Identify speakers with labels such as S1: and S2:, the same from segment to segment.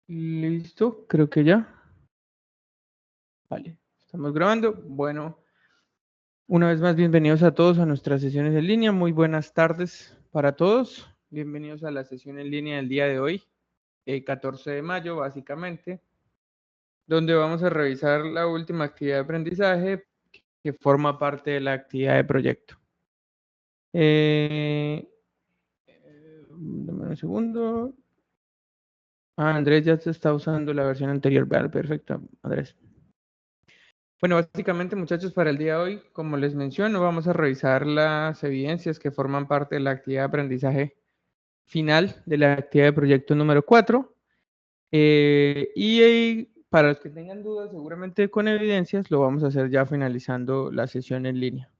S1: Listo, creo que ya. Vale, estamos grabando. Bueno, una vez más, bienvenidos a todos a nuestras sesiones en línea. Muy buenas tardes para todos. Bienvenidos a la sesión en línea del día de hoy, 14 de mayo, básicamente, donde vamos a revisar la última actividad de aprendizaje que forma parte de la actividad de proyecto. Dame un segundo. Andrés ya se está usando la versión anterior. Vale, perfecto, Andrés. Bueno, básicamente, muchachos, para el día de hoy, como les menciono, vamos a revisar las evidencias que forman parte de la actividad de aprendizaje final de la actividad de proyecto número 4. Para los que tengan dudas, seguramente con evidencias, lo vamos a hacer ya finalizando la sesión en línea,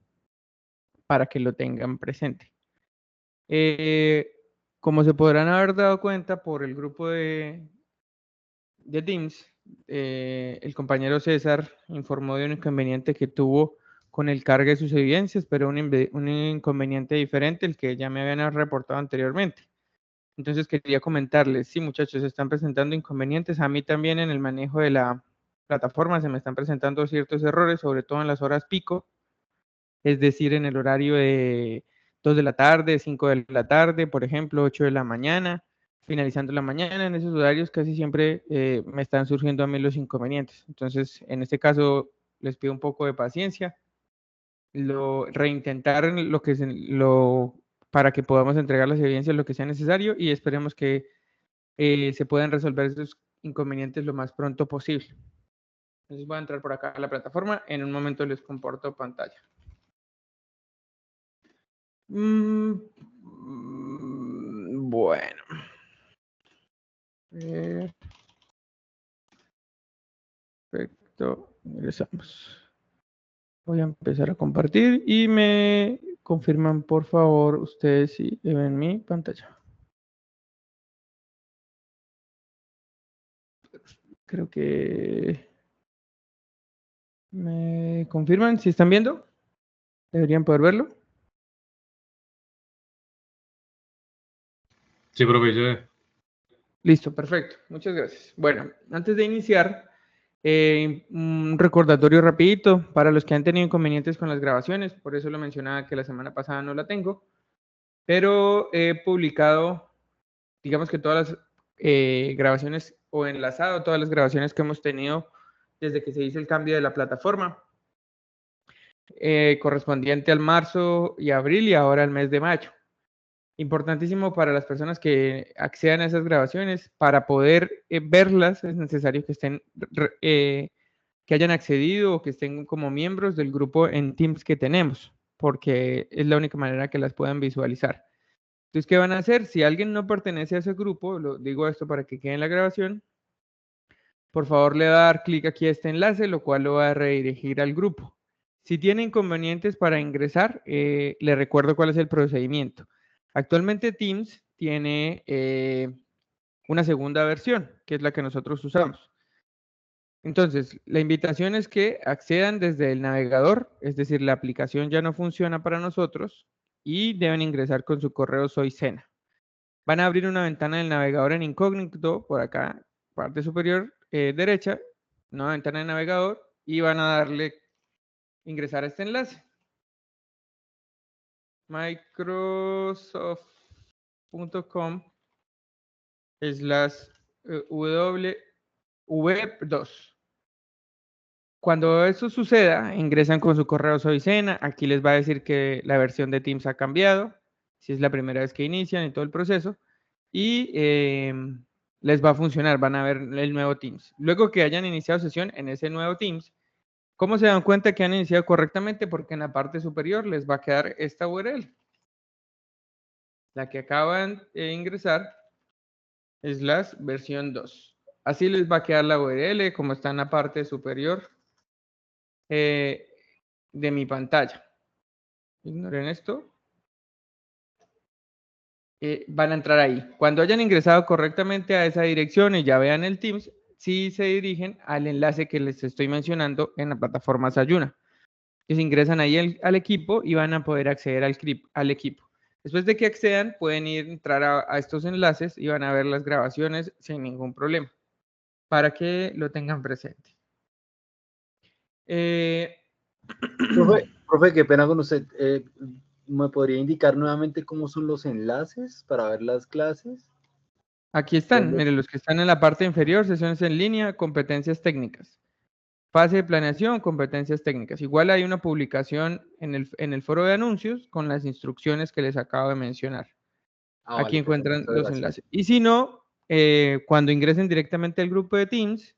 S1: para que lo tengan presente. Como se podrán haber dado cuenta por el grupo de Teams, el compañero César informó de un inconveniente que tuvo con el cargue de sus evidencias, pero un inconveniente diferente al que ya me habían reportado anteriormente. Entonces quería comentarles, sí, muchachos, se están presentando inconvenientes. A mí también en el manejo de la plataforma se me están presentando ciertos errores, sobre todo en las horas pico, es decir, en el horario de 2 de la tarde, 5 de la tarde, por ejemplo, 8 de la mañana, finalizando la mañana. En esos horarios casi siempre me están surgiendo a mí los inconvenientes. Entonces, en este caso, les pido un poco de paciencia, reintentar para que podamos entregar las evidencias lo que sea necesario y esperemos que se puedan resolver esos inconvenientes lo más pronto posible. Entonces voy a entrar por acá a la plataforma, en un momento les comparto pantalla. Bueno. Perfecto. Ingresamos. Voy a empezar a compartir y me confirman, por favor, ustedes si ven mi pantalla. Creo que me confirman si están viendo. Deberían poder verlo.
S2: Sí, profe, yo.
S1: Listo, perfecto. Muchas gracias. Bueno, antes de iniciar, un recordatorio rapidito para los que han tenido inconvenientes con las grabaciones, por eso lo mencionaba que la semana pasada no la tengo, pero he publicado, digamos que todas las grabaciones o enlazado todas las grabaciones que hemos tenido desde que se hizo el cambio de la plataforma, correspondiente al marzo y abril y ahora al mes de mayo. Importantísimo para las personas que accedan a esas grabaciones, para poder verlas es necesario que estén, que hayan accedido o que estén como miembros del grupo en Teams que tenemos, porque es la única manera que las puedan visualizar. Entonces, ¿qué van a hacer? Si alguien no pertenece a ese grupo, lo digo esto para que quede en la grabación, por favor le va a dar clic aquí a este enlace, lo cual lo va a redirigir al grupo. Si tiene inconvenientes para ingresar, le recuerdo cuál es el procedimiento. Actualmente Teams tiene una segunda versión, que es la que nosotros usamos. Entonces, la invitación es que accedan desde el navegador, es decir, la aplicación ya no funciona para nosotros y deben ingresar con su correo Soy Sena. Van a abrir una ventana del navegador en incógnito por acá, parte superior derecha, nueva ventana de navegador y van a darle ingresar a este enlace. Microsoft.com/web2. Cuando eso suceda, ingresan con su correo Soy Sena. Aquí les va a decir que la versión de Teams ha cambiado, si es la primera vez que inician y todo el proceso. Y les va a funcionar, van a ver el nuevo Teams. Luego que hayan iniciado sesión en ese nuevo Teams, ¿cómo se dan cuenta que han iniciado correctamente? Porque en la parte superior les va a quedar esta URL. La que acaban de ingresar es la versión 2. Así les va a quedar la URL como está en la parte superior de mi pantalla. Ignoren esto. Van a entrar ahí. Cuando hayan ingresado correctamente a esa dirección y ya vean el Teams, sí se dirigen al enlace que les estoy mencionando en la plataforma Sayuna. Entonces ingresan ahí al equipo y van a poder acceder al equipo. Después de que accedan, pueden entrar a estos enlaces y van a ver las grabaciones sin ningún problema. para que lo tengan presente.
S2: Profe, qué pena con usted. ¿Me podría indicar nuevamente cómo son los enlaces para ver las clases?
S1: Aquí están, miren, los que están en la parte inferior, sesiones en línea, competencias técnicas. Fase de planeación, competencias técnicas. Igual hay una publicación en el foro de anuncios con las instrucciones que les acabo de mencionar. Aquí
S2: Vale, perfecto,
S1: encuentran
S2: muchas
S1: los
S2: gracias.
S1: enlaces. Y si no, cuando ingresen directamente al grupo de Teams,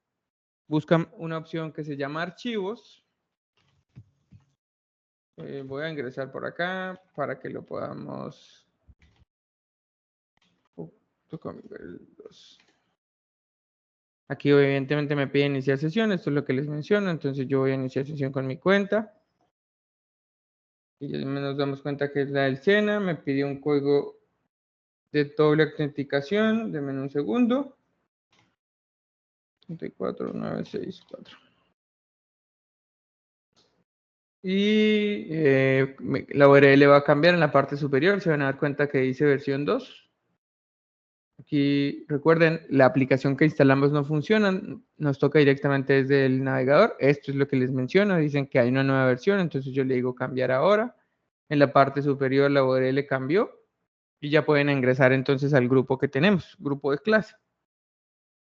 S1: buscan una opción que se llama archivos. Voy a ingresar por acá para que lo podamos... Aquí evidentemente me pide iniciar sesión, esto es lo que les menciono, entonces yo voy a iniciar sesión con mi cuenta. Y ya nos damos cuenta que es la del SENA, me pidió un código de doble autenticación, denme un segundo. 34964. Y la URL va a cambiar en la parte superior, se van a dar cuenta que dice versión 2. Aquí recuerden, la aplicación que instalamos no funciona, nos toca directamente desde el navegador. Esto es lo que les menciono, dicen que hay una nueva versión, entonces yo le digo cambiar ahora. En la parte superior la URL cambió y ya pueden ingresar entonces al grupo que tenemos, grupo de clase.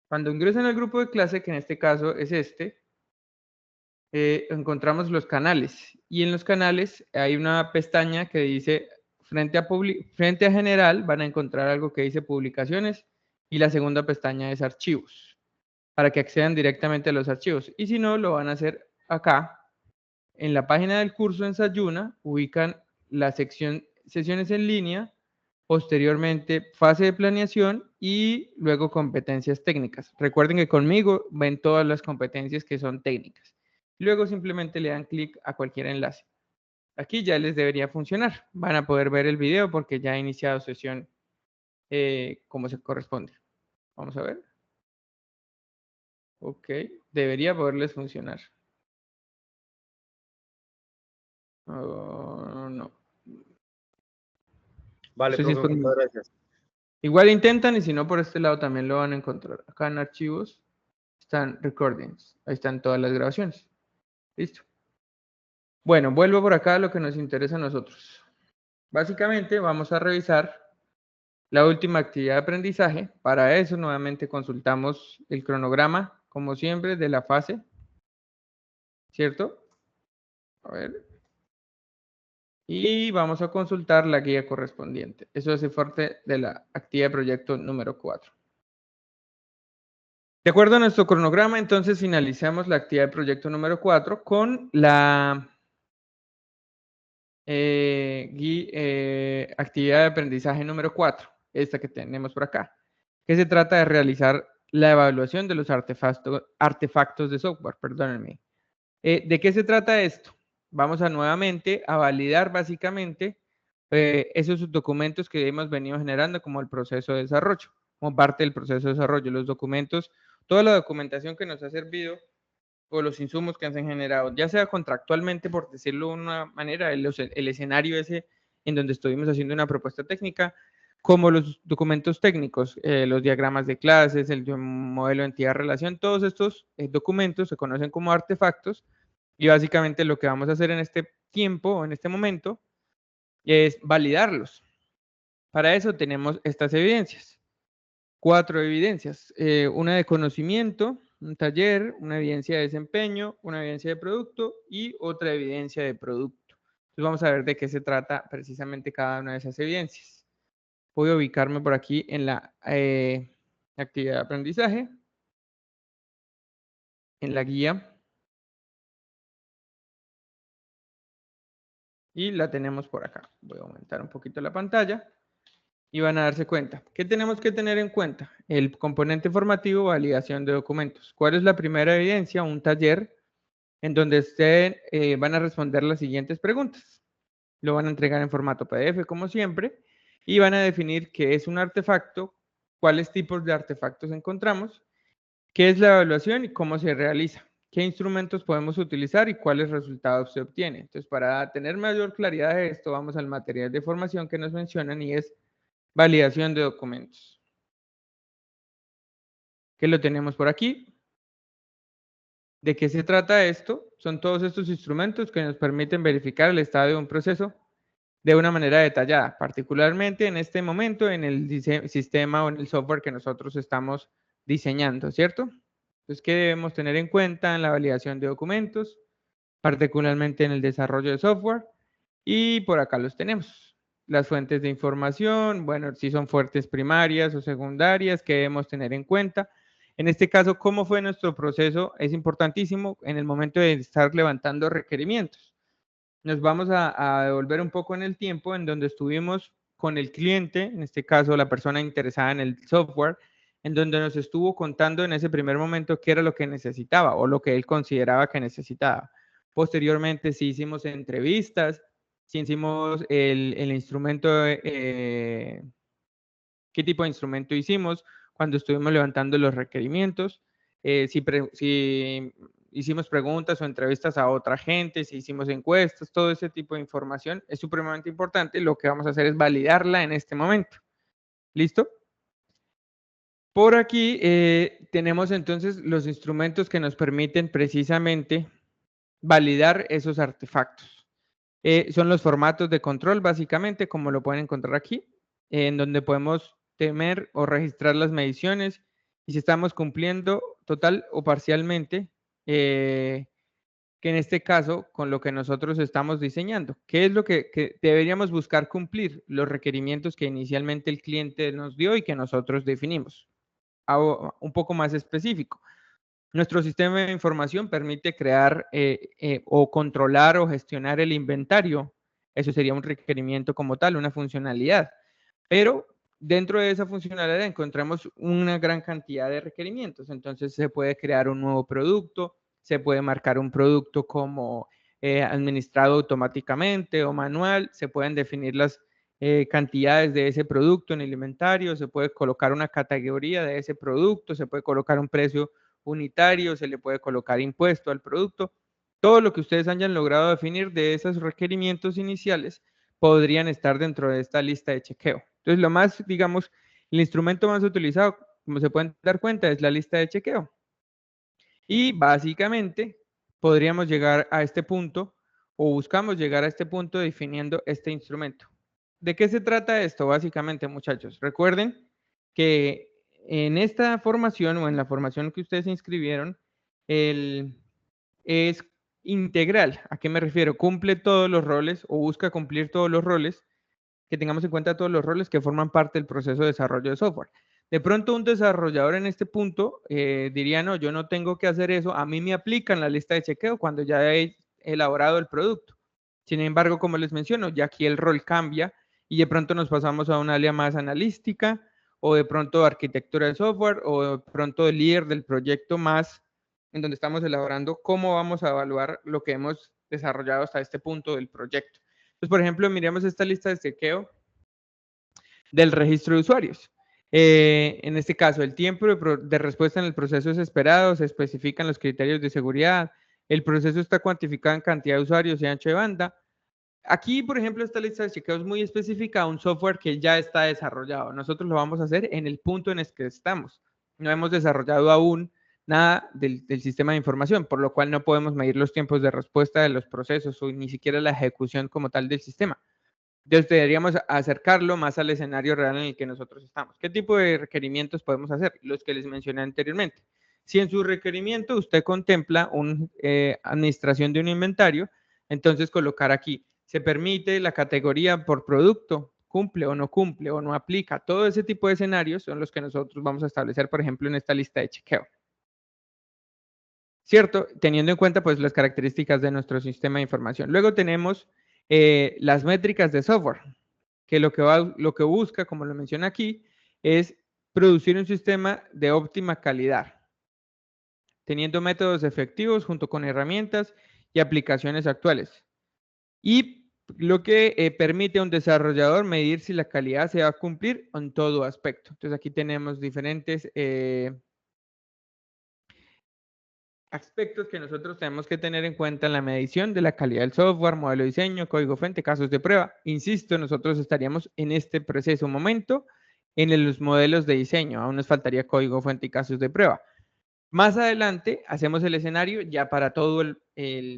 S1: Cuando ingresan al grupo de clase, que en este caso es este, encontramos los canales y en los canales hay una pestaña que dice frente a general, van a encontrar algo que dice publicaciones y la segunda pestaña es archivos para que accedan directamente a los archivos, y si no lo van a hacer acá en la página del curso en Sayuna, ubican la sección sesiones en línea, posteriormente fase de planeación y luego competencias técnicas. Recuerden que conmigo ven todas las competencias que son técnicas. Luego simplemente le dan clic a cualquier enlace. Aquí ya les debería funcionar. Van a poder ver el video porque ya ha iniciado sesión como se corresponde. Vamos a ver. Ok, debería poderles funcionar. No.
S2: Vale,
S1: No sé si es
S2: profe, muchas
S1: conmigo.
S2: gracias.
S1: Igual intentan y si no por este lado también lo van a encontrar. Acá en archivos están recordings. Ahí están todas las grabaciones. Listo. Bueno, vuelvo por acá a lo que nos interesa a nosotros. Básicamente vamos a revisar la última actividad de aprendizaje. Para eso nuevamente consultamos el cronograma, como siempre, de la fase. ¿Cierto? A ver. Y vamos a consultar la guía correspondiente. Eso hace parte de la actividad de proyecto número 4. De acuerdo a nuestro cronograma, entonces finalizamos la actividad de proyecto número 4 con la actividad de aprendizaje número 4, esta que tenemos por acá, que se trata de realizar la evaluación de los artefactos de software, perdónenme. ¿De qué se trata esto? Vamos a nuevamente a validar básicamente esos documentos que hemos venido generando como el proceso de desarrollo, como parte del proceso de desarrollo, los documentos, toda la documentación que nos ha servido o los insumos que se han generado, ya sea contractualmente, por decirlo de una manera, el escenario ese en donde estuvimos haciendo una propuesta técnica, como los documentos técnicos, los diagramas de clases, el modelo de entidad-relación, todos estos documentos se conocen como artefactos y básicamente lo que vamos a hacer en este tiempo o en este momento es validarlos. Para eso tenemos estas evidencias. 4 evidencias, una de conocimiento, un taller, una evidencia de desempeño, una evidencia de producto y otra evidencia de producto. Entonces vamos a ver de qué se trata precisamente cada una de esas evidencias. Voy a ubicarme por aquí en la actividad de aprendizaje, en la guía. Y la tenemos por acá. Voy a aumentar un poquito la pantalla. Y van a darse cuenta. ¿Qué tenemos que tener en cuenta? El componente formativo, validación de documentos. ¿Cuál es la primera evidencia? Un taller en donde ustedes van a responder las siguientes preguntas. Lo van a entregar en formato PDF, como siempre, y van a definir qué es un artefacto, cuáles tipos de artefactos encontramos, qué es la evaluación y cómo se realiza, qué instrumentos podemos utilizar y cuáles resultados se obtienen. Entonces, para tener mayor claridad de esto, vamos al material de formación que nos mencionan y es validación de documentos. Que lo tenemos por aquí. ¿De qué se trata esto? Son todos estos instrumentos que nos permiten verificar el estado de un proceso de una manera detallada, particularmente en este momento en el sistema o en el software que nosotros estamos diseñando, ¿cierto? Entonces, ¿qué debemos tener en cuenta en la validación de documentos, particularmente en el desarrollo de software? Y por acá los tenemos. Las fuentes de información, bueno, si son fuentes primarias o secundarias, ¿qué debemos tener en cuenta? En este caso, ¿cómo fue nuestro proceso? Es importantísimo en el momento de estar levantando requerimientos. Nos vamos a devolver un poco en el tiempo en donde estuvimos con el cliente, en este caso la persona interesada en el software, en donde nos estuvo contando en ese primer momento qué era lo que necesitaba o lo que él consideraba que necesitaba. Posteriormente, sí hicimos entrevistas, sí hicimos el instrumento, qué tipo de instrumento hicimos cuando estuvimos levantando los requerimientos, si hicimos preguntas o entrevistas a otra gente, si hicimos encuestas, todo ese tipo de información es supremamente importante. Lo que vamos a hacer es validarla en este momento. ¿Listo? Por aquí tenemos entonces los instrumentos que nos permiten precisamente validar esos artefactos. Son los formatos de control, básicamente, como lo pueden encontrar aquí, en donde podemos tener o registrar las mediciones y si estamos cumpliendo total o parcialmente, que en este caso, con lo que nosotros estamos diseñando. ¿Qué es lo que deberíamos buscar cumplir? Los requerimientos que inicialmente el cliente nos dio y que nosotros definimos. Un poco más específico. Nuestro sistema de información permite crear o controlar o gestionar el inventario. Eso sería un requerimiento como tal, una funcionalidad. Pero dentro de esa funcionalidad encontramos una gran cantidad de requerimientos. Entonces se puede crear un nuevo producto, se puede marcar un producto como administrado automáticamente o manual, se pueden definir las cantidades de ese producto en el inventario, se puede colocar una categoría de ese producto, se puede colocar un precio unitario, se le puede colocar impuesto al producto. Todo lo que ustedes hayan logrado definir de esos requerimientos iniciales podrían estar dentro de esta lista de chequeo. Entonces, lo más, digamos, el instrumento más utilizado, como se pueden dar cuenta, es la lista de chequeo. Y básicamente podríamos llegar a este punto o buscamos llegar a este punto definiendo este instrumento. ¿De qué se trata esto? Básicamente, muchachos, recuerden que en esta formación o en la formación que ustedes se inscribieron, es integral. ¿A qué me refiero? Cumple todos los roles o busca cumplir todos los roles, que tengamos en cuenta todos los roles que forman parte del proceso de desarrollo de software. De pronto un desarrollador en este punto diría, no, yo no tengo que hacer eso, a mí me aplican la lista de chequeo cuando ya he elaborado el producto. Sin embargo, como les menciono, ya aquí el rol cambia y de pronto nos pasamos a un área más analística o de pronto arquitectura de software o de pronto el líder del proyecto más en donde estamos elaborando cómo vamos a evaluar lo que hemos desarrollado hasta este punto del proyecto. Pues, por ejemplo, miremos esta lista de chequeo del registro de usuarios. En este caso, el tiempo de respuesta en el proceso es esperado, se especifican los criterios de seguridad, el proceso está cuantificado en cantidad de usuarios y ancho de banda. Aquí, por ejemplo, esta lista de chequeo es muy específica a un software que ya está desarrollado. Nosotros lo vamos a hacer en el punto en el que estamos. No hemos desarrollado aún nada del sistema de información, por lo cual no podemos medir los tiempos de respuesta de los procesos o ni siquiera la ejecución como tal del sistema. Entonces deberíamos acercarlo más al escenario real en el que nosotros estamos. ¿Qué tipo de requerimientos podemos hacer? Los que les mencioné anteriormente. Si en su requerimiento usted contempla una administración de un inventario, entonces colocar aquí, se permite la categoría por producto, cumple o no aplica. Todo ese tipo de escenarios son los que nosotros vamos a establecer, por ejemplo, en esta lista de chequeo. ¿Cierto? Teniendo en cuenta pues las características de nuestro sistema de información. Luego tenemos las métricas de software, que lo que busca, como lo menciona aquí, es producir un sistema de óptima calidad, teniendo métodos efectivos junto con herramientas y aplicaciones actuales. Y lo que permite a un desarrollador medir si la calidad se va a cumplir en todo aspecto. Entonces aquí tenemos diferentes aspectos que nosotros tenemos que tener en cuenta en la medición de la calidad del software, modelo de diseño, código fuente, casos de prueba. Insisto, nosotros estaríamos en este preciso momento en los modelos de diseño. Aún nos faltaría código fuente y casos de prueba. Más adelante hacemos el escenario ya para todo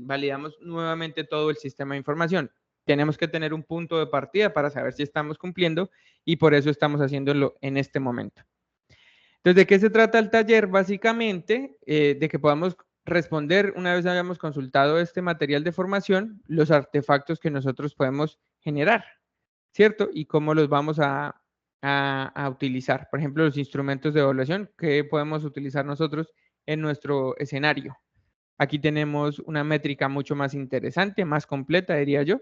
S1: validamos nuevamente todo el sistema de información. Tenemos que tener un punto de partida para saber si estamos cumpliendo y por eso estamos haciéndolo en este momento. Entonces, ¿de qué se trata el taller? Básicamente, de que podamos responder, una vez hayamos consultado este material de formación, los artefactos que nosotros podemos generar, ¿cierto? Y cómo los vamos a utilizar. Por ejemplo, los instrumentos de evaluación que podemos utilizar nosotros en nuestro escenario. Aquí tenemos una métrica mucho más interesante, más completa, diría yo,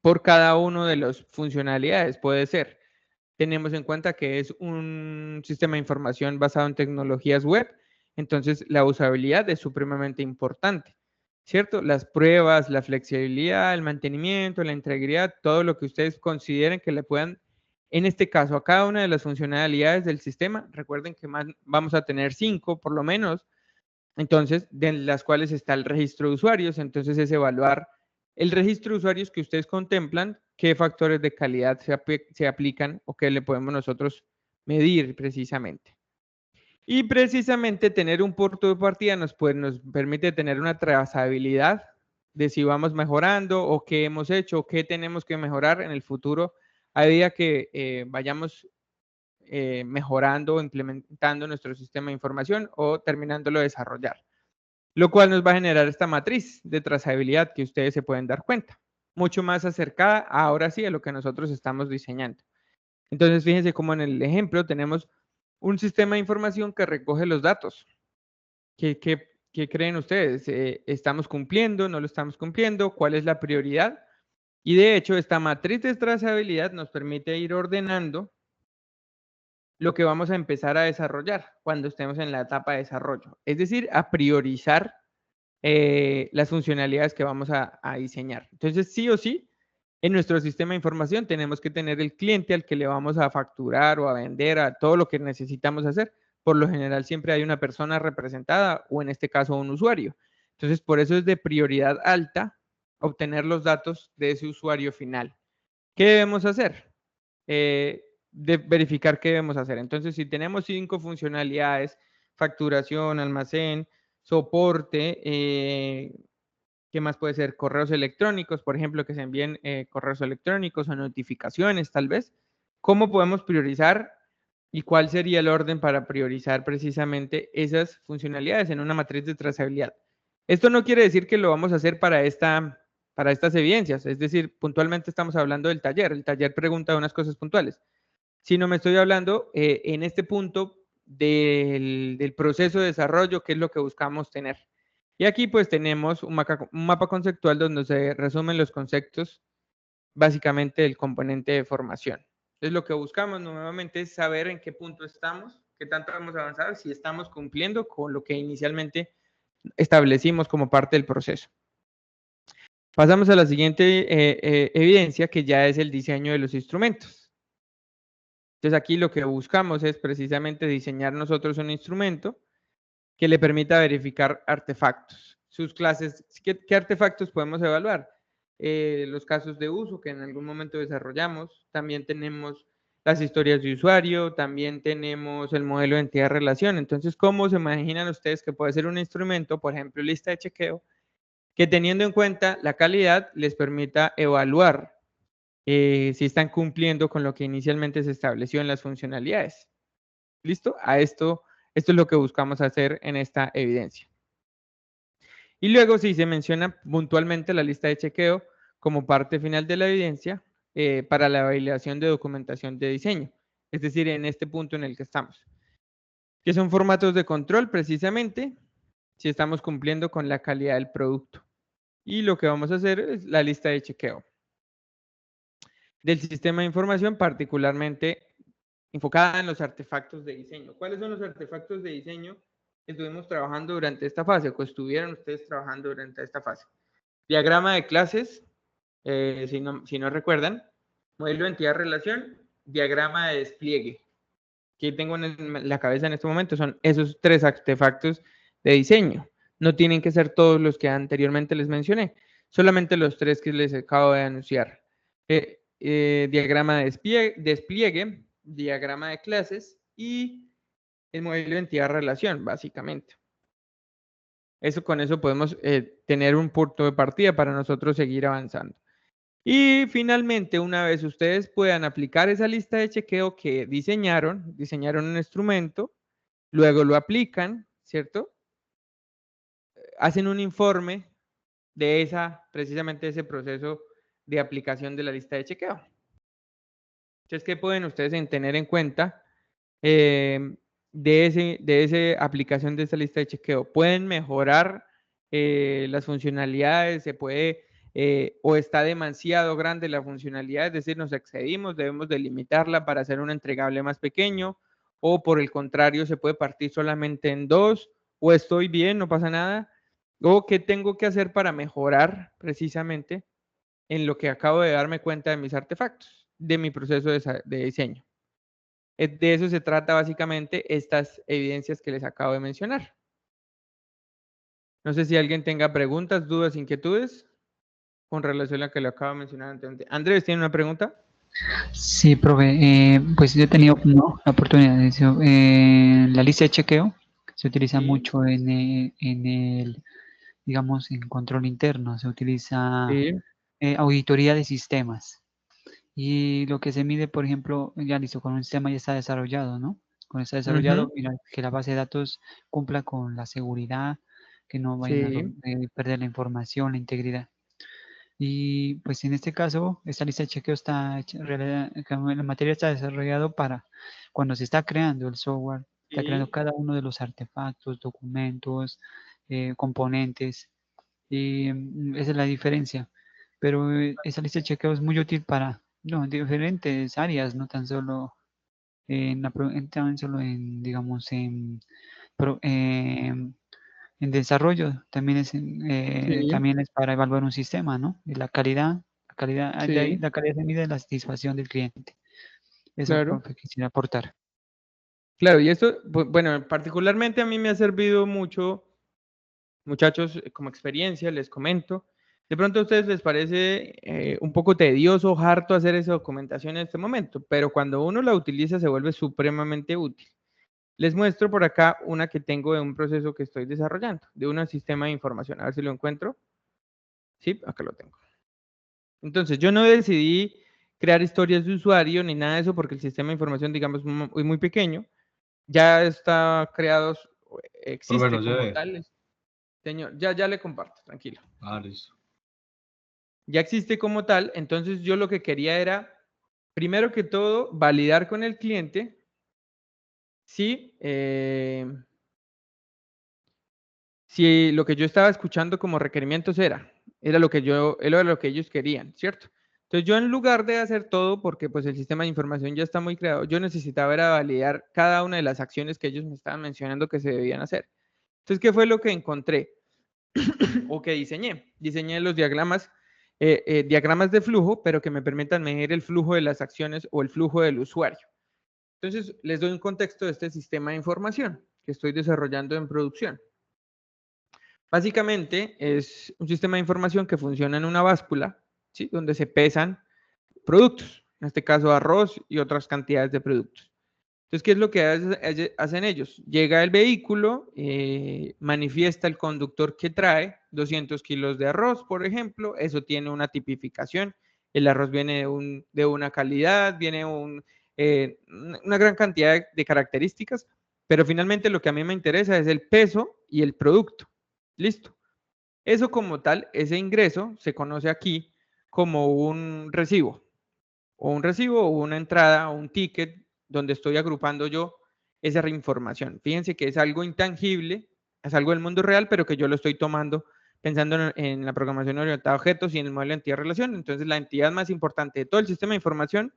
S1: por cada uno de las funcionalidades. Puede ser, tenemos en cuenta que es un sistema de información basado en tecnologías web, entonces la usabilidad es supremamente importante, ¿cierto? Las pruebas, la flexibilidad, el mantenimiento, la integridad, todo lo que ustedes consideren que le puedan, en este caso, a cada una de las funcionalidades del sistema, recuerden que vamos a tener 5 por lo menos, entonces, de las cuales está el registro de usuarios, entonces es evaluar el registro de usuarios que ustedes contemplan, qué factores de calidad se aplican o qué le podemos nosotros medir precisamente. Y precisamente tener un punto de partida nos permite tener una trazabilidad de si vamos mejorando o qué hemos hecho o qué tenemos que mejorar en el futuro a medida que vayamos mejorando o implementando nuestro sistema de información o terminándolo de desarrollar, lo cual nos va a generar esta matriz de trazabilidad que ustedes se pueden dar cuenta, mucho más acercada ahora sí a lo que nosotros estamos diseñando. Entonces, fíjense cómo en el ejemplo tenemos un sistema de información que recoge los datos. ¿Qué creen ustedes? ¿Estamos cumpliendo? ¿No lo estamos cumpliendo? ¿Cuál es la prioridad? Y de hecho, esta matriz de trazabilidad nos permite ir ordenando lo que vamos a empezar a desarrollar cuando estemos en la etapa de desarrollo. Es decir, a priorizar las funcionalidades que vamos a diseñar. Entonces, sí o sí, en nuestro sistema de información tenemos que tener el cliente al que le vamos a facturar o a vender a todo lo que necesitamos hacer. Por lo general, siempre hay una persona representada o en este caso un usuario. Entonces, por eso es de prioridad alta obtener los datos de ese usuario final. ¿Qué debemos hacer? De verificar qué debemos hacer. Entonces, si tenemos 5 funcionalidades, facturación, almacén, soporte, ¿qué más puede ser? Correos electrónicos, por ejemplo, que se envíen correos electrónicos o notificaciones, tal vez. ¿Cómo podemos priorizar y cuál sería el orden para priorizar precisamente esas funcionalidades en una matriz de trazabilidad? Esto no quiere decir que lo vamos a hacer para estas evidencias, es decir, puntualmente estamos hablando del taller. El taller pregunta unas cosas puntuales, sino me estoy hablando en este punto del proceso de desarrollo, que es lo que buscamos tener. Y aquí pues tenemos un mapa conceptual donde se resumen los conceptos básicamente del componente de formación. Entonces lo que buscamos nuevamente es saber en qué punto estamos, qué tanto hemos avanzado, si estamos cumpliendo con lo que inicialmente establecimos como parte del proceso. Pasamos a la siguiente evidencia, que ya es el diseño de los instrumentos. Entonces aquí lo que buscamos es precisamente diseñar nosotros un instrumento que le permita verificar artefactos. Sus clases, ¿qué artefactos podemos evaluar? Los casos de uso que en algún momento desarrollamos. También tenemos las historias de usuario, también tenemos el modelo de entidad-relación. Entonces, ¿cómo se imaginan ustedes que puede ser un instrumento, por ejemplo, lista de chequeo, que teniendo en cuenta la calidad les permita evaluar si están cumpliendo con lo que inicialmente se estableció en las funcionalidades? ¿Listo? Esto es lo que buscamos hacer en esta evidencia. Y luego sí se menciona puntualmente la lista de chequeo como parte final de la evidencia para la validación de documentación de diseño, es decir, en este punto en el que estamos, que son formatos de control precisamente si estamos cumpliendo con la calidad del producto. Y lo que vamos a hacer es la lista de chequeo del sistema de información, particularmente enfocada en los artefactos de diseño. ¿Cuáles son los artefactos de diseño que estuvimos trabajando durante esta fase o que estuvieron ustedes trabajando durante esta fase? Diagrama de clases, si no recuerdan, modelo de entidad-relación, diagrama de despliegue. Que tengo en la cabeza en este momento son esos 3 artefactos de diseño. No tienen que ser todos los que anteriormente les mencioné, solamente los 3 que les acabo de anunciar. Diagrama de despliegue, diagrama de clases y el modelo de entidad-relación, básicamente. Con eso podemos tener un punto de partida para nosotros seguir avanzando. Y finalmente, una vez ustedes puedan aplicar esa lista de chequeo que diseñaron un instrumento, luego lo aplican, ¿cierto? Hacen un informe de precisamente ese proceso de aplicación de la lista de chequeo. Entonces, ¿qué pueden ustedes tener en cuenta de esa aplicación de esa lista de chequeo? Pueden mejorar las funcionalidades, se puede o está demasiado grande la funcionalidad, es decir, nos excedimos, debemos delimitarla para hacer un entregable más pequeño, o por el contrario, se puede partir solamente en dos, o estoy bien, no pasa nada, o qué tengo que hacer para mejorar precisamente en lo que acabo de darme cuenta de mis artefactos, de mi proceso de diseño. De eso se trata básicamente estas evidencias que les acabo de mencionar. No sé si alguien tenga preguntas, dudas, inquietudes con relación a lo que le acabo de mencionar anteriormente. Andrés, ¿tiene una pregunta?
S3: Sí, profe. Pues yo he tenido la oportunidad de eso. La lista de chequeo se utiliza
S1: Sí.
S3: mucho en el, digamos, en control interno. Se utiliza
S1: Sí.
S3: auditoría de sistemas. Y lo que se mide, por ejemplo, ya listo, con un sistema ya está desarrollado, ¿no? Cuando está desarrollado, mira, que la base de datos cumpla con la seguridad, que no vayan a
S1: Sí.
S3: perder la información, la integridad. Y pues en este caso, esta lista de chequeo la materia está desarrollado para cuando se está creando el software, está creando
S1: Sí.
S3: cada uno de los artefactos, documentos, componentes, y esa es la diferencia. Pero esa lista de chequeo es muy útil para diferentes áreas, no tan solo tan solo en, digamos, en desarrollo,
S1: Sí.
S3: también es para evaluar un sistema, ¿no? Y de ahí
S1: Sí.
S3: la calidad se mide la satisfacción del cliente. Eso,
S1: Claro.
S3: profe, quisiera aportar.
S1: Claro, y esto, bueno, particularmente a mí me ha servido mucho, muchachos, como experiencia, les comento. De pronto a ustedes les parece un poco tedioso, harto hacer esa documentación en este momento, pero cuando uno la utiliza se vuelve supremamente útil. Les muestro por acá una que tengo de un proceso que estoy desarrollando, de un sistema de información. A ver si lo encuentro. Sí, acá lo tengo. Entonces, yo no decidí crear historias de usuario ni nada de eso porque el sistema de información, digamos, es muy pequeño. Ya está creado, existe
S4: no se
S1: como
S4: ve.
S1: tal. Señor, ya le comparto, tranquilo.
S4: Ah, listo.
S1: Ya existe como tal, entonces yo lo que quería era, primero que todo, validar con el cliente si, si lo que yo estaba escuchando como requerimientos era lo que ellos querían, ¿cierto? Entonces yo en lugar de hacer todo, porque pues el sistema de información ya está muy creado, yo necesitaba era validar cada una de las acciones que ellos me estaban mencionando que se debían hacer. Entonces, ¿qué fue lo que encontré? O que diseñé. Diseñé los diagramas, diagramas de flujo, pero que me permitan medir el flujo de las acciones o el flujo del usuario. Entonces, les doy un contexto de este sistema de información que estoy desarrollando en producción. Básicamente, es un sistema de información que funciona en una báscula, ¿sí? Donde se pesan productos, en este caso arroz y otras cantidades de productos. Entonces, ¿qué es lo que hacen ellos? Llega el vehículo, manifiesta el conductor que trae 200 kilos de arroz, por ejemplo, eso tiene una tipificación, el arroz viene de una calidad, viene una gran cantidad de características, pero finalmente lo que a mí me interesa es el peso y el producto. Listo. Eso como tal, ese ingreso se conoce aquí como un recibo, o una entrada, o un ticket, donde estoy agrupando yo esa información. Fíjense que es algo intangible, es algo del mundo real, pero que yo lo estoy tomando pensando en la programación orientada a objetos y en el modelo de entidad-relación. Entonces, la entidad más importante de todo el sistema de información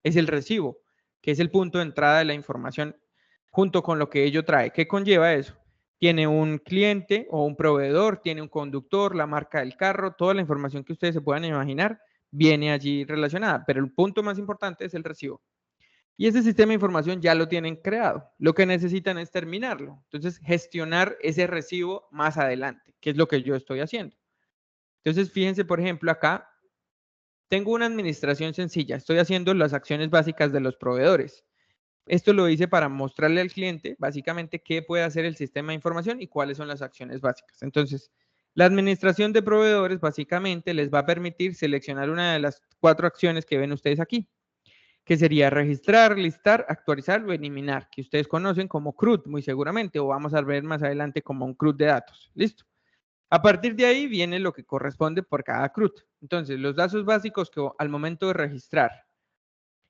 S1: es el recibo, que es el punto de entrada de la información junto con lo que ello trae. ¿Qué conlleva eso? Tiene un cliente o un proveedor, tiene un conductor, la marca del carro, toda la información que ustedes se puedan imaginar viene allí relacionada, pero el punto más importante es el recibo. Y ese sistema de información ya lo tienen creado. Lo que necesitan es terminarlo. Entonces, gestionar ese recibo más adelante, que es lo que yo estoy haciendo. Entonces, fíjense, por ejemplo, acá tengo una administración sencilla. Estoy haciendo las acciones básicas de los proveedores. Esto lo hice para mostrarle al cliente básicamente qué puede hacer el sistema de información y cuáles son las acciones básicas. Entonces, la administración de proveedores básicamente les va a permitir seleccionar una de las 4 acciones que ven ustedes aquí, que sería registrar, listar, actualizar o eliminar, que ustedes conocen como CRUD muy seguramente, o vamos a ver más adelante como un CRUD de datos. ¿Listo? A partir de ahí viene lo que corresponde por cada CRUD. Entonces, los datos básicos que al momento de registrar,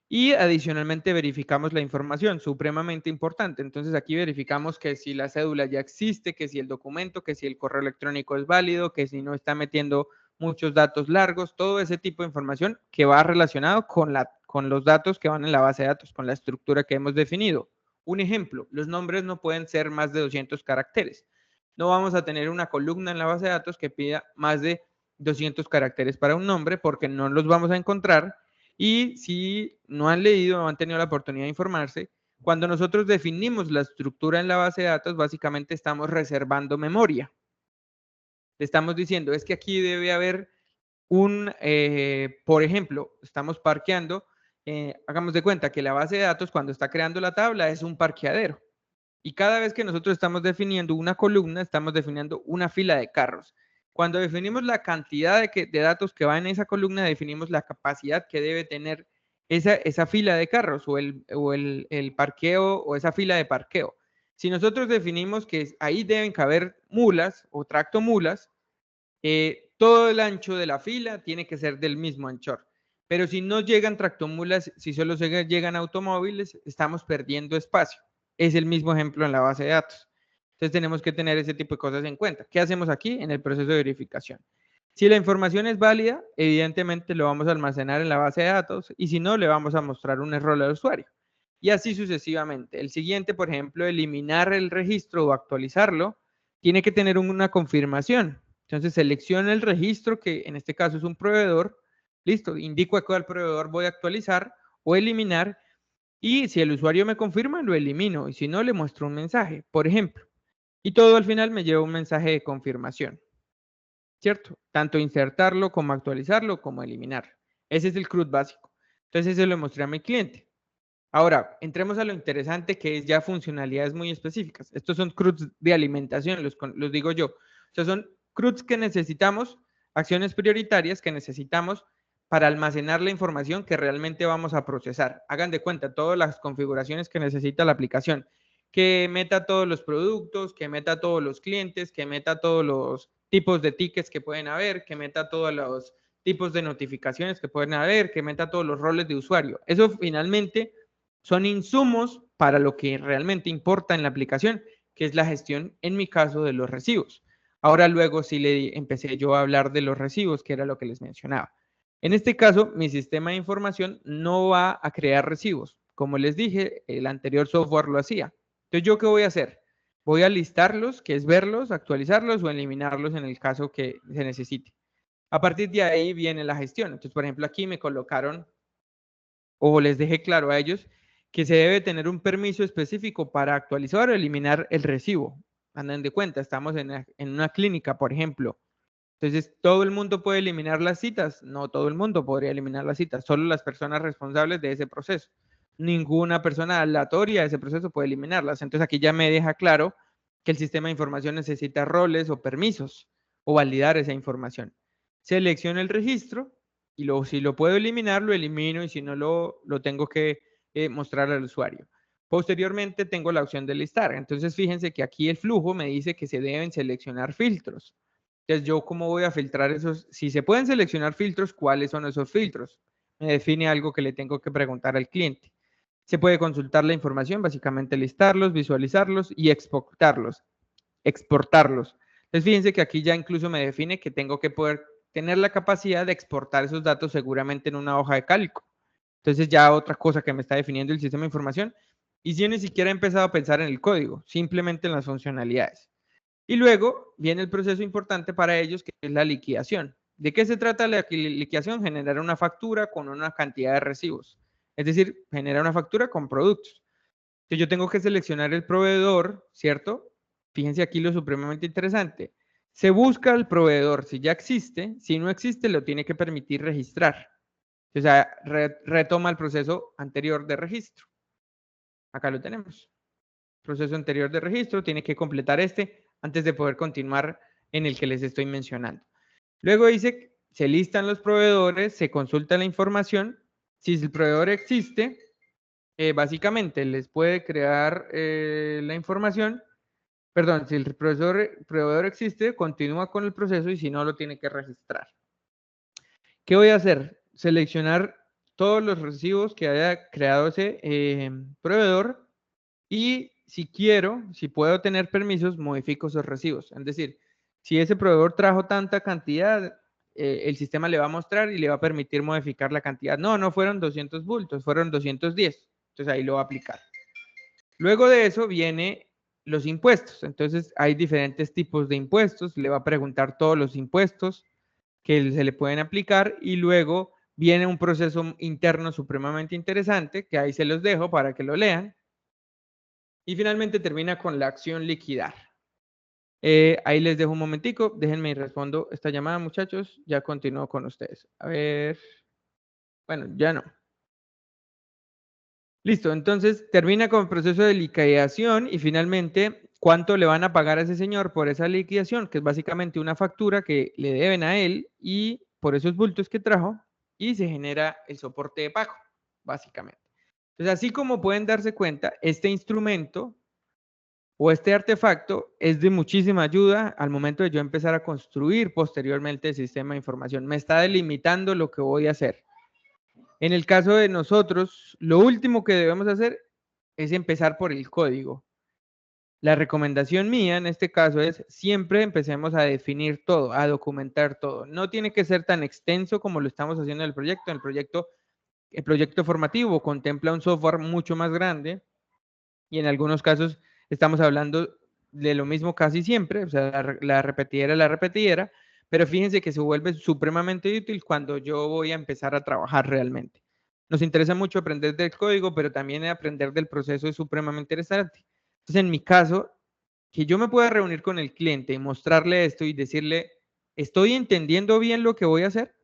S1: y adicionalmente verificamos la información, supremamente importante. Entonces aquí verificamos que si la cédula ya existe, que si el documento, que si el correo electrónico es válido, que si no está metiendo muchos datos largos, todo ese tipo de información que va relacionado con los datos que van en la base de datos, con la estructura que hemos definido. Un ejemplo, los nombres no pueden ser más de 200 caracteres. No vamos a tener una columna en la base de datos que pida más de 200 caracteres para un nombre porque no los vamos a encontrar. Y si no han leído o han tenido la oportunidad de informarse, cuando nosotros definimos la estructura en la base de datos, básicamente estamos reservando memoria. Le estamos diciendo, es que aquí debe haber por ejemplo, estamos parqueando, hagamos de cuenta que la base de datos cuando está creando la tabla es un parqueadero. Y cada vez que nosotros estamos definiendo una columna, estamos definiendo una fila de carros. Cuando definimos la cantidad de datos que va en esa columna, definimos la capacidad que debe tener esa fila de carros o el parqueo o esa fila de parqueo. Si nosotros definimos que ahí deben caber mulas o tractomulas, todo el ancho de la fila tiene que ser del mismo anchor. Pero si no llegan tractomulas, si solo llegan automóviles, estamos perdiendo espacio. Es el mismo ejemplo en la base de datos. Entonces tenemos que tener ese tipo de cosas en cuenta. ¿Qué hacemos aquí en el proceso de verificación? Si la información es válida, evidentemente lo vamos a almacenar en la base de datos y si no, le vamos a mostrar un error al usuario. Y así sucesivamente. El siguiente, por ejemplo, eliminar el registro o actualizarlo, tiene que tener una confirmación. Entonces selecciono el registro, que en este caso es un proveedor. Listo, indico a cuál proveedor voy a actualizar o eliminar. Y si el usuario me confirma, lo elimino. Y si no, le muestro un mensaje, por ejemplo. Y todo al final me lleva un mensaje de confirmación. ¿Cierto? Tanto insertarlo como actualizarlo como eliminar. Ese es el CRUD básico. Entonces se lo mostré a mi cliente. Ahora, entremos a lo interesante que es ya funcionalidades muy específicas. Estos son CRUDs de alimentación, los digo yo. O sea, son CRUDs que necesitamos, acciones prioritarias que necesitamos para almacenar la información que realmente vamos a procesar. Hagan de cuenta todas las configuraciones que necesita la aplicación, que meta todos los productos, que meta todos los clientes, que meta todos los tipos de tickets que pueden haber, que meta todos los tipos de notificaciones que pueden haber, que meta todos los roles de usuario. Eso finalmente son insumos para lo que realmente importa en la aplicación, que es la gestión, en mi caso, de los recibos. Ahora luego sí le empecé yo a hablar de los recibos, que era lo que les mencionaba. En este caso, mi sistema de información no va a crear recibos. Como les dije, el anterior software lo hacía. Entonces, ¿yo qué voy a hacer? Voy a listarlos, que es verlos, actualizarlos o eliminarlos en el caso que se necesite. A partir de ahí viene la gestión. Entonces, por ejemplo, aquí me colocaron o les dejé claro a ellos que se debe tener un permiso específico para actualizar o eliminar el recibo. Anden de cuenta, estamos en una clínica, por ejemplo. Entonces, ¿todo el mundo puede eliminar las citas? No, todo el mundo podría eliminar las citas, solo las personas responsables de ese proceso. Ninguna persona aleatoria de ese proceso puede eliminarlas. Entonces, aquí ya me deja claro que el sistema de información necesita roles o permisos o validar esa información. Selecciono el registro y si lo puedo eliminar, lo elimino y si no, lo tengo que mostrar al usuario. Posteriormente tengo la opción de listar. Entonces, fíjense que aquí el flujo me dice que se deben seleccionar filtros. Entonces, ¿yo cómo voy a filtrar esos? Si se pueden seleccionar filtros, ¿cuáles son esos filtros? Me define algo que le tengo que preguntar al cliente. Se puede consultar la información, básicamente listarlos, visualizarlos y exportarlos. Entonces, fíjense que aquí ya incluso me define que tengo que poder tener la capacidad de exportar esos datos seguramente en una hoja de cálculo. Entonces, ya otra cosa que me está definiendo el sistema de información. Y yo ni siquiera he empezado a pensar en el código, simplemente en las funcionalidades. Y luego viene el proceso importante para ellos, que es la liquidación. ¿De qué se trata la liquidación? Generar una factura con una cantidad de recibos. Es decir, generar una factura con productos. Entonces yo tengo que seleccionar el proveedor, ¿cierto? Fíjense aquí lo supremamente interesante. Se busca el proveedor si ya existe. Si no existe, lo tiene que permitir registrar. O sea, retoma el proceso anterior de registro. Acá lo tenemos. Proceso anterior de registro, tiene que completar este antes de poder continuar en el que les estoy mencionando. Luego dice, se listan los proveedores, se consulta la información. Si el proveedor existe, básicamente les puede crear la información. Perdón, si el proveedor existe, continúa con el proceso y si no, lo tiene que registrar. ¿Qué voy a hacer? Seleccionar todos los recibos que haya creado ese proveedor y si quiero, si puedo tener permisos, modifico esos recibos. Es decir, si ese proveedor trajo tanta cantidad, el sistema le va a mostrar y le va a permitir modificar la cantidad. No, no fueron 200 bultos, fueron 210. Entonces ahí lo va a aplicar. Luego de eso viene los impuestos. Entonces hay diferentes tipos de impuestos. Le va a preguntar todos los impuestos que se le pueden aplicar y luego viene un proceso interno supremamente interesante que ahí se los dejo para que lo lean. Y finalmente termina con la acción liquidar. Ahí les dejo un momentico, déjenme y respondo esta llamada, muchachos. Ya continúo con ustedes. A ver. Bueno, ya no. Listo, entonces termina con el proceso de liquidación y finalmente, ¿cuánto le van a pagar a ese señor por esa liquidación? Que es básicamente una factura que le deben a él y por esos bultos que trajo y se genera el soporte de pago, básicamente. Entonces, así como pueden darse cuenta, este instrumento o este artefacto es de muchísima ayuda al momento de yo empezar a construir posteriormente el sistema de información. Me está delimitando lo que voy a hacer. En el caso de nosotros, lo último que debemos hacer es empezar por el código. La recomendación mía en este caso es siempre empecemos a definir todo, a documentar todo. No tiene que ser tan extenso como lo estamos haciendo en el proyecto. El proyecto formativo contempla un software mucho más grande y en algunos casos estamos hablando de lo mismo casi siempre, o sea, la repetidera, pero fíjense que se vuelve supremamente útil cuando yo voy a empezar a trabajar realmente. Nos interesa mucho aprender del código, pero también aprender del proceso es supremamente interesante. Entonces, en mi caso, que yo me pueda reunir con el cliente y mostrarle esto y decirle, estoy entendiendo bien lo que voy a hacer,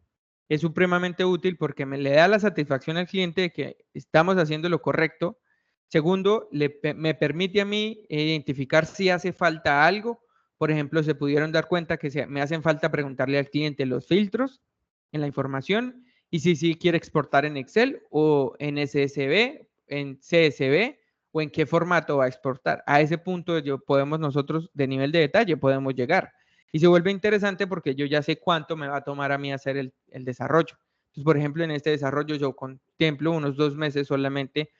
S1: es supremamente útil porque me le da la satisfacción al cliente de que estamos haciendo lo correcto. Segundo, me permite a mí identificar si hace falta algo. Por ejemplo, se pudieron dar cuenta que me hacen falta preguntarle al cliente los filtros en la información y si quiere exportar en Excel o en SSB, en CSV o en qué formato va a exportar. A ese punto podemos nosotros, de nivel de detalle, podemos llegar. Y se vuelve interesante porque yo ya sé cuánto me va a tomar a mí hacer el desarrollo. Entonces, por ejemplo, en este desarrollo yo contemplo unos 2 meses solamente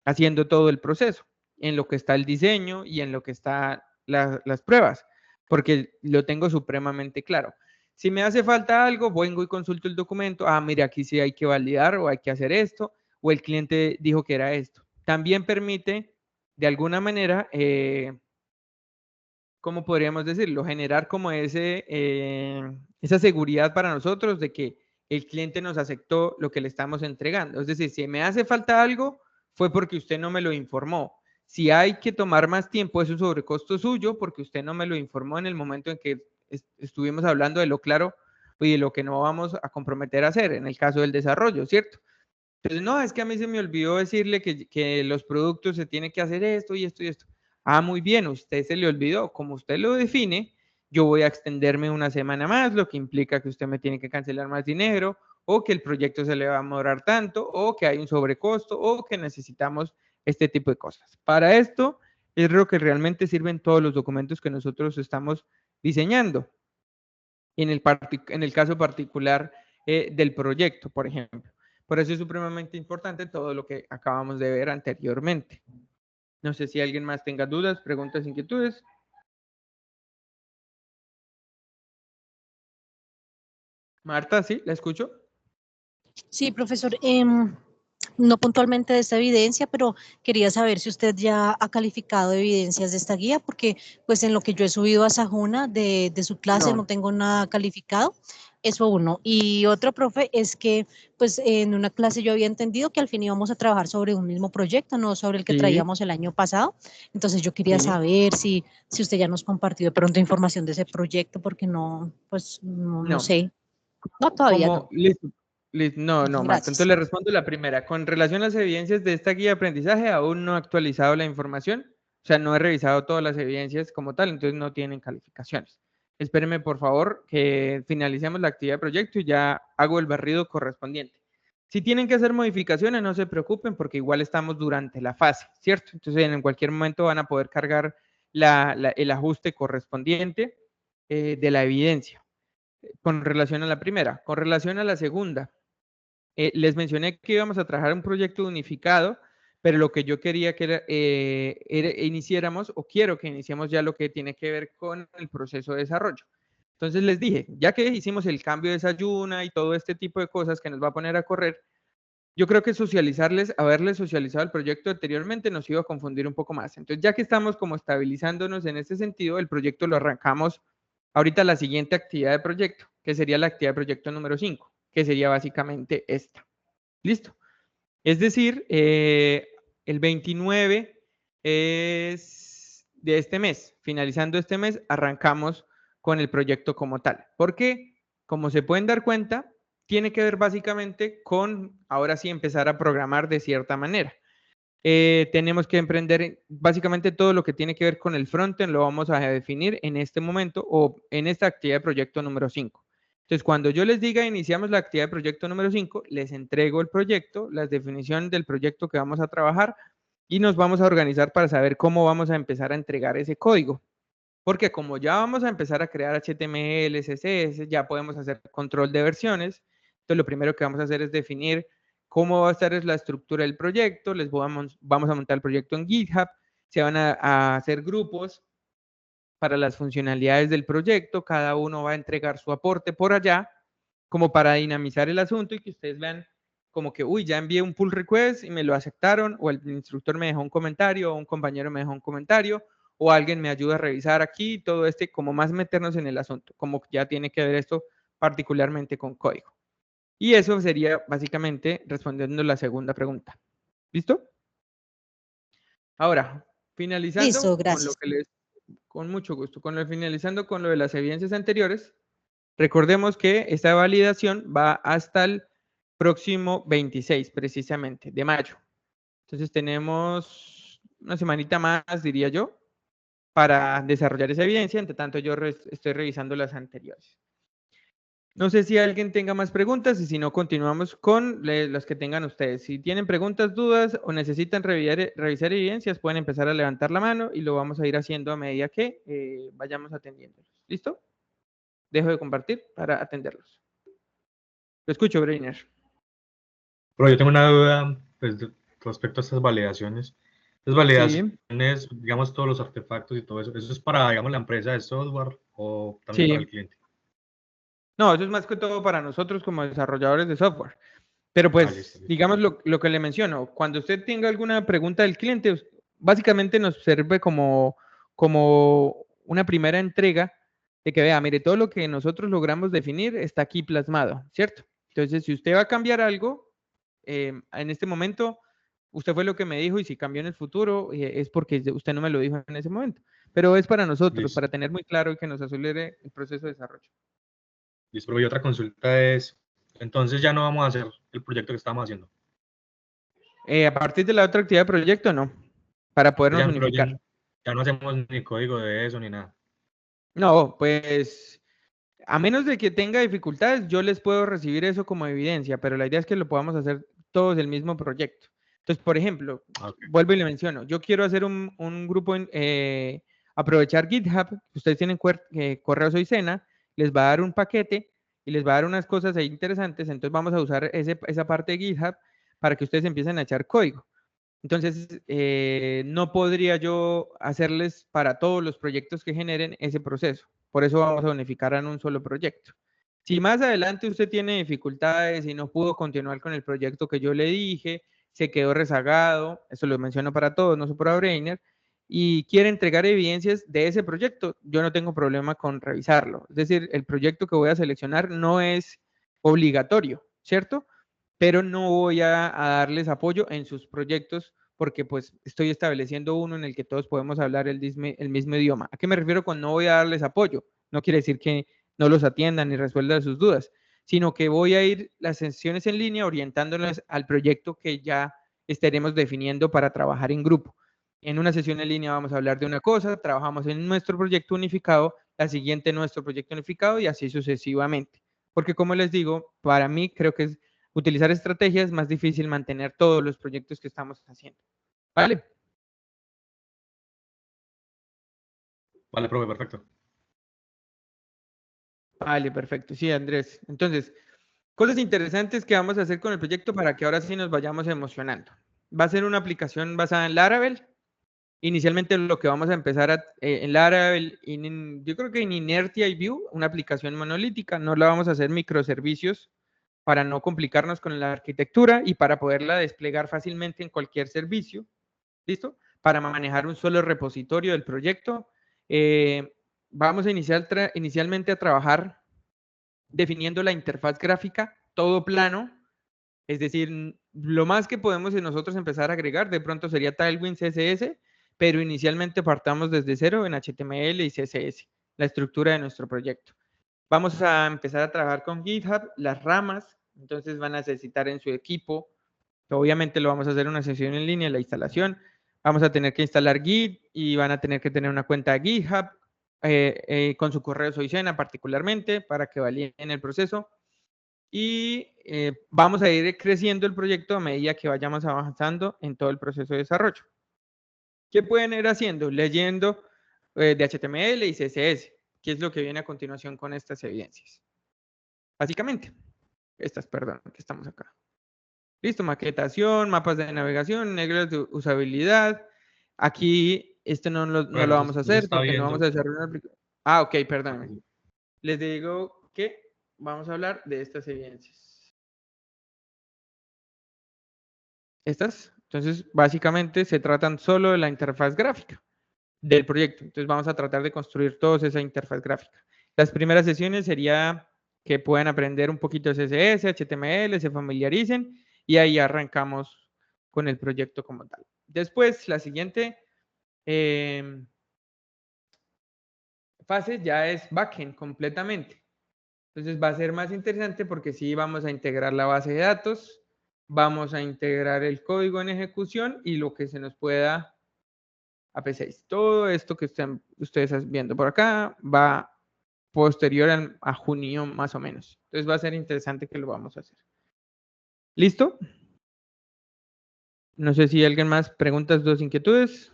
S1: haciendo todo el proceso, en lo que está el diseño y en lo que están las pruebas, porque lo tengo supremamente claro. Si me hace falta algo, vengo y consulto el documento. Ah, mira, aquí sí hay que validar o hay que hacer esto, o el cliente dijo que era esto. También permite, de alguna manera, ¿cómo podríamos decirlo? Generar como esa seguridad para nosotros de que el cliente nos aceptó lo que le estamos entregando. Es decir, si me hace falta algo, fue porque usted no me lo informó. Si hay que tomar más tiempo, es un sobrecosto suyo porque usted no me lo informó en el momento en que estuvimos hablando de lo claro y de lo que no vamos a comprometer a hacer en el caso del desarrollo, ¿cierto? Entonces, no, es que a mí se me olvidó decirle que los productos se tiene que hacer esto y esto y esto. Ah, muy bien, usted se le olvidó. Como usted lo define, yo voy a extenderme una semana más, lo que implica que usted me tiene que cancelar más dinero, o que el proyecto se le va a demorar tanto, o que hay un sobrecosto, o que necesitamos este tipo de cosas. Para esto es lo que realmente sirven todos los documentos que nosotros estamos diseñando. En el caso particular del proyecto, por ejemplo. Por eso es supremamente importante todo lo que acabamos de ver anteriormente. No sé si alguien más tenga dudas, preguntas, inquietudes. Marta, ¿sí? ¿La escucho?
S4: Sí, profesor. No puntualmente de esta evidencia, pero quería saber si usted ya ha calificado evidencias de esta guía, porque pues en lo que yo he subido a Sajuna de su clase no tengo nada calificado. Eso uno. Y otro, profe, es que pues en una clase yo había entendido que al fin íbamos a trabajar sobre un mismo proyecto, no sobre el que traíamos el año pasado. Entonces yo quería saber si usted ya nos compartió de pronto información de ese proyecto, porque no, pues no sé. No, todavía no.
S1: Listo. No, no, Marta. Entonces
S4: Gracias.
S1: le respondo la primera. Con relación a las evidencias de esta guía de aprendizaje, aún no he actualizado la información. O sea, no he revisado todas las evidencias como tal, entonces no tienen calificaciones. Espérenme, por favor, que finalicemos la actividad de proyecto y ya hago el barrido correspondiente. Si tienen que hacer modificaciones, no se preocupen porque igual estamos durante la fase, ¿cierto? Entonces en cualquier momento van a poder cargar el ajuste correspondiente de la evidencia. Con relación a la primera. Con relación a la segunda, les mencioné que íbamos a trabajar un proyecto unificado, pero lo que yo quería que iniciáramos, o quiero que iniciemos ya lo que tiene que ver con el proceso de desarrollo. Entonces les dije, ya que hicimos el cambio de desayuna y todo este tipo de cosas que nos va a poner a correr, yo creo que socializarles, haberles socializado el proyecto anteriormente nos iba a confundir un poco más. Entonces, ya que estamos como estabilizándonos en este sentido, el proyecto lo arrancamos ahorita la siguiente actividad de proyecto, que sería la actividad de proyecto número 5, que sería básicamente esta. ¿Listo? Es decir, el 29 es de este mes. Finalizando este mes, arrancamos con el proyecto como tal. Porque, como se pueden dar cuenta, tiene que ver básicamente con, ahora sí, empezar a programar de cierta manera. Tenemos que emprender básicamente todo lo que tiene que ver con el frontend, lo vamos a definir en este momento o en esta actividad de proyecto número 5. Entonces, cuando yo les diga iniciamos la actividad de proyecto número 5, les entrego el proyecto, las definiciones del proyecto que vamos a trabajar y nos vamos a organizar para saber cómo vamos a empezar a entregar ese código. Porque como ya vamos a empezar a crear HTML, CSS, ya podemos hacer control de versiones. Entonces, lo primero que vamos a hacer es definir cómo va a estar la estructura del proyecto. Vamos a montar el proyecto en GitHub. Se van a hacer grupos para las funcionalidades del proyecto. Cada uno va a entregar su aporte por allá, como para dinamizar el asunto y que ustedes vean como que, uy, ya envié un pull request y me lo aceptaron, o el instructor me dejó un comentario, o un compañero me dejó un comentario, o alguien me ayuda a revisar aquí, todo como más meternos en el asunto, como ya tiene que ver esto particularmente con código. Y eso sería básicamente respondiendo la segunda pregunta. ¿Listo? Ahora, finalizando
S4: Listo,
S1: con lo
S4: gracias.
S1: que con mucho gusto, finalizando con lo de las evidencias anteriores, recordemos que esta validación va hasta el próximo 26, precisamente, de mayo. Entonces tenemos una semanita más, diría yo, para desarrollar esa evidencia. Entre tanto, yo estoy revisando las anteriores. No sé si alguien tenga más preguntas y si no, continuamos con las que tengan ustedes. Si tienen preguntas, dudas o necesitan revisar evidencias, pueden empezar a levantar la mano y lo vamos a ir haciendo a medida que vayamos atendiéndolos. ¿Listo? Dejo de compartir para atenderlos. Lo escucho, Breiner.
S5: Pero yo tengo una duda pues, respecto a estas validaciones. Las validaciones,
S1: Sí.
S5: digamos, todos los artefactos y todo eso, ¿eso es para, digamos, la empresa de software o también para el cliente?
S1: No, eso es más que todo para nosotros como desarrolladores de software. Pero pues,
S5: listo.
S1: digamos lo que le menciono, cuando usted tenga alguna pregunta del cliente, básicamente nos sirve como una primera entrega de que vea, mire, todo lo que nosotros logramos definir está aquí plasmado, ¿cierto? Entonces, si usted va a cambiar algo, en este momento, usted fue lo que me dijo y si cambió en el futuro, es porque usted no me lo dijo en ese momento. Pero es para nosotros,
S5: Listo.
S1: para tener muy claro y que nos acelere el proceso de desarrollo.
S5: Listo, pero y otra consulta es, entonces ya no vamos a hacer el proyecto que estábamos haciendo.
S1: A partir de la otra actividad de proyecto, no, para podernos unificar.
S5: Ya no hacemos ni código de eso ni nada.
S1: No, pues a menos de que tenga dificultades, yo les puedo recibir eso como evidencia, pero la idea es que lo podamos hacer todos del mismo proyecto. Entonces, por ejemplo, vuelvo y le menciono, yo quiero hacer un grupo, aprovechar GitHub, ustedes tienen correo Soy Sena, les va a dar un paquete y les va a dar unas cosas ahí interesantes, entonces vamos a usar esa parte de GitHub para que ustedes empiecen a echar código. Entonces, no podría yo hacerles para todos los proyectos que generen ese proceso. Por eso vamos a unificar en un solo proyecto. Si más adelante usted tiene dificultades y no pudo continuar con el proyecto que yo le dije, se quedó rezagado, eso lo menciono para todos, no solo para Brainer, y quiere entregar evidencias de ese proyecto, yo no tengo problema con revisarlo. Es decir, el proyecto que voy a seleccionar no es obligatorio, ¿cierto? Pero no voy a darles apoyo en sus proyectos porque pues estoy estableciendo uno en el que todos podemos hablar el mismo idioma. ¿A qué me refiero con no voy a darles apoyo? No quiere decir que no los atiendan ni resuelvan sus dudas, sino que voy a ir las sesiones en línea orientándolas al proyecto que ya estaremos definiendo para trabajar en grupo. En una sesión en línea vamos a hablar de una cosa, trabajamos en nuestro proyecto unificado, la siguiente en nuestro proyecto unificado y así sucesivamente. Porque como les digo, para mí creo que es utilizar estrategias es más difícil mantener todos los proyectos que estamos haciendo. ¿Vale?
S5: Vale, profe, perfecto.
S1: Vale, perfecto. Sí, Andrés. Entonces, cosas interesantes que vamos a hacer con el proyecto para que ahora sí nos vayamos emocionando. Va a ser una aplicación basada en Laravel. Inicialmente lo que vamos a empezar en Laravel, yo creo que en Inertia y Vue, una aplicación monolítica, no la vamos a hacer microservicios para no complicarnos con la arquitectura y para poderla desplegar fácilmente en cualquier servicio. ¿Listo? Para manejar un solo repositorio del proyecto. Vamos a inicialmente a trabajar definiendo la interfaz gráfica, todo plano. Es decir, lo más que podemos nosotros empezar a agregar de pronto sería Tailwind CSS, pero inicialmente partamos desde cero en HTML y CSS, la estructura de nuestro proyecto. Vamos a empezar a trabajar con GitHub, las ramas, entonces van a necesitar en su equipo, obviamente lo vamos a hacer en una sesión en línea, la instalación, vamos a tener que instalar Git y van a tener que tener una cuenta de GitHub con su correo Soicena particularmente para que validen el proceso. Y vamos a ir creciendo el proyecto a medida que vayamos avanzando en todo el proceso de desarrollo. ¿Qué pueden ir haciendo? Leyendo de HTML y CSS, que es lo que viene a continuación con estas evidencias. Básicamente, perdón, que estamos acá. Listo, maquetación, mapas de navegación, reglas de usabilidad. Aquí esto no lo vamos a hacer porque no vamos a desarrollar una aplicación. Ah, ok, perdón. Les digo que vamos a hablar de estas evidencias. Estas, entonces, básicamente se tratan solo de la interfaz gráfica del proyecto. Entonces, vamos a tratar de construir toda esa interfaz gráfica. Las primeras sesiones sería que puedan aprender un poquito de CSS, HTML, se familiaricen y ahí arrancamos con el proyecto como tal. Después, la siguiente fase ya es backend completamente. Entonces va a ser más interesante porque sí vamos a integrar la base de datos, vamos a integrar el código en ejecución y lo que se nos pueda AP6. Todo esto que ustedes están viendo por acá va posterior a junio más o menos. Entonces va a ser interesante que lo vamos a hacer. ¿Listo? No sé si alguien más preguntas, dos inquietudes.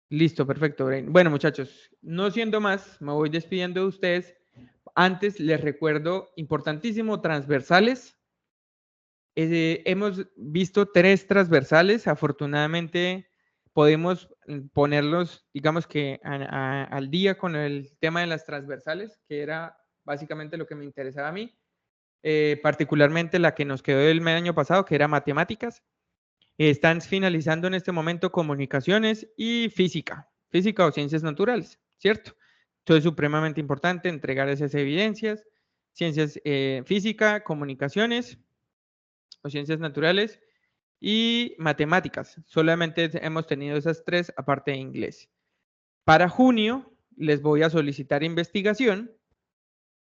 S1: Listo, perfecto, Brain. Bueno, muchachos, no siendo más, me voy despidiendo de ustedes. Antes les recuerdo, importantísimo, transversales. Hemos visto 3 transversales. Afortunadamente, podemos ponerlos, digamos que al día con el tema de las transversales, que era básicamente lo que me interesaba a mí. Particularmente la que nos quedó del año pasado, que era matemáticas. Están finalizando en este momento comunicaciones y física o ciencias naturales, ¿cierto? Entonces es supremamente importante entregar esas evidencias, ciencias física, comunicaciones o ciencias naturales y matemáticas. Solamente hemos tenido esas 3 aparte de inglés. Para junio les voy a solicitar investigación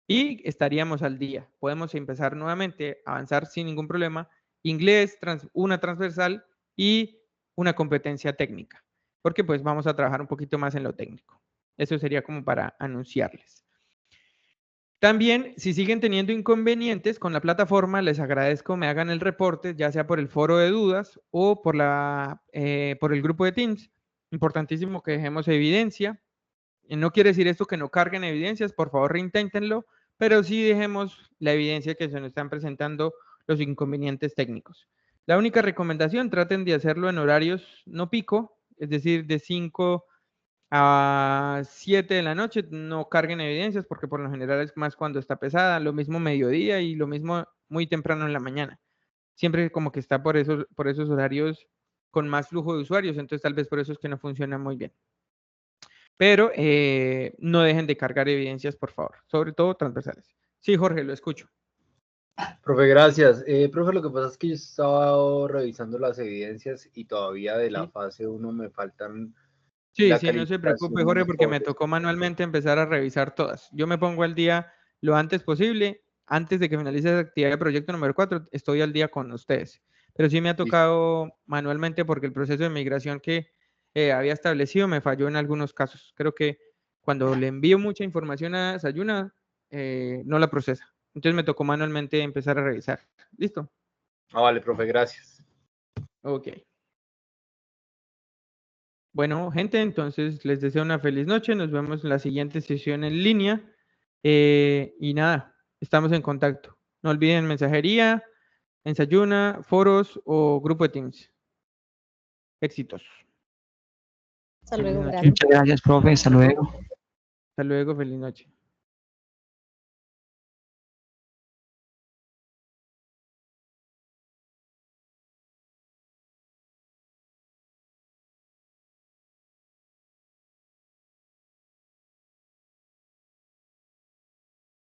S1: y estaríamos al día. Podemos empezar nuevamente a avanzar sin ningún problema. Inglés, una transversal y una competencia técnica, porque pues vamos a trabajar un poquito más en lo técnico. Eso sería como para anunciarles. También, si siguen teniendo inconvenientes con la plataforma, les agradezco me hagan el reporte, ya sea por el foro de dudas o por el grupo de Teams. Importantísimo que dejemos evidencia. No quiere decir esto que no carguen evidencias, por favor reinténtenlo, pero sí dejemos la evidencia que se nos están presentando los inconvenientes técnicos. La única recomendación, traten de hacerlo en horarios no pico, es decir, de 5 a 7 de la noche, no carguen evidencias porque por lo general es más cuando está pesada, lo mismo mediodía y lo mismo muy temprano en la mañana. Siempre como que está por esos horarios con más flujo de usuarios, entonces tal vez por eso es que no funciona muy bien. Pero no dejen de cargar evidencias, por favor, sobre todo transversales. Sí, Jorge, lo escucho.
S2: Profe, gracias. Profe, lo que pasa es que yo estaba revisando las evidencias y todavía de la fase 1 me faltan
S1: Sí,
S2: la
S1: sí, no se preocupe,
S2: calificación
S1: Jorge, porque me
S2: mejore.
S1: tocó manualmente empezar a revisar todas. Yo me pongo al día lo antes posible, antes de que finalice la actividad de proyecto número 4, estoy al día con ustedes. Pero sí me ha
S2: Listo.
S1: tocado manualmente porque el proceso de migración que había establecido me falló en algunos casos. Creo que cuando le envío mucha información a Sayuna, no la procesa. Entonces me tocó manualmente empezar a revisar. ¿Listo?
S2: Ah, vale, profe, gracias.
S1: Ok. Bueno, gente, entonces les deseo una feliz noche. Nos vemos en la siguiente sesión en línea. Y nada, estamos en contacto. No olviden mensajería, Ensayuna, foros o grupo de Teams. Éxitos.
S4: Hasta
S1: Feliz
S4: luego,
S1: noche.
S4: gracias.
S3: Muchas gracias, profe. Hasta luego.
S1: Hasta luego, feliz noche.